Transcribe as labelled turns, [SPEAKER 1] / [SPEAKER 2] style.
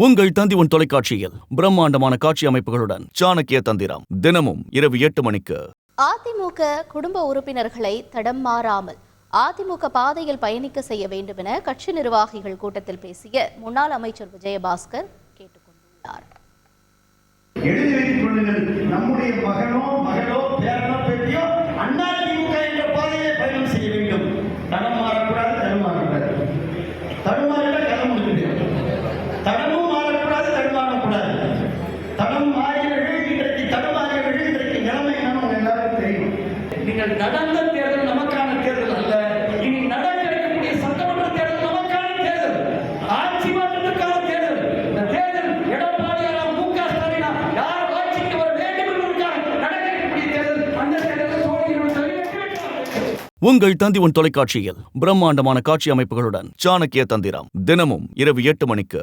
[SPEAKER 1] உங்கள் தந்தி தொலைக்காட்சியில் பிரம்மாண்டமான காட்சி அமைப்புகளுடன் சாணக்கிய தந்திரம் தினமும் இரவு 8 மணிக்கு.
[SPEAKER 2] அதிமுக குடும்ப உறுப்பினர்களை தடம் மாறாமல் அதிமுக பாதையில் பயணிக்க செய்ய வேண்டும் என கட்சி நிர்வாகிகள் கூட்டத்தில் பேசிய முன்னாள் அமைச்சர் விஜயபாஸ்கர் கேட்டுக்கொண்டுள்ளார்.
[SPEAKER 3] நம்முடைய மகனோ மகளோ பேரனோ பேத்தியோ அதிமுக என்ற பாதையை பயணம் செய்ய வேண்டும். தடம் மாறக்கூடாது, தடுமாறக்கூடாது. தடுமாறினால் கதை முடிக்கிறது. தடமும் மாறக்கூடாது, தடுமாறக்கூடாது. தடம் மாறியவர்கள் இன்றைக்கு தடுமாறியவர்கள் இன்றைக்கு நிலைமை என்னன்னு எல்லாருக்கும் தெரியும். நீங்கள் நடந்த தேர்தல் நமக்கான தேர்தல் அல்ல. இனி நடக்க இருக்கக்கூடிய சட்டமன்ற தேர்தல் நமக்கான தேர்தல், ஆட்சி மாற்றத்திற்கான தேர்தல். இந்த தேர்தல் எடப்பாடியாரா மு.க. ஸ்டாலினா யார் ஆட்சிக்கு வர வேண்டும் என்பதற்காக நடக்க இருக்கக்கூடிய தேர்தல். அந்த தேர்தலை சோழியில்
[SPEAKER 1] உங்கள் தந்தி தொலைக்காட்சியில் பிரம்மாண்டமான காட்சி அமைப்புகளுடன் சாணக்கிய தந்திரம் தினமும் இரவு 8 மணிக்கு.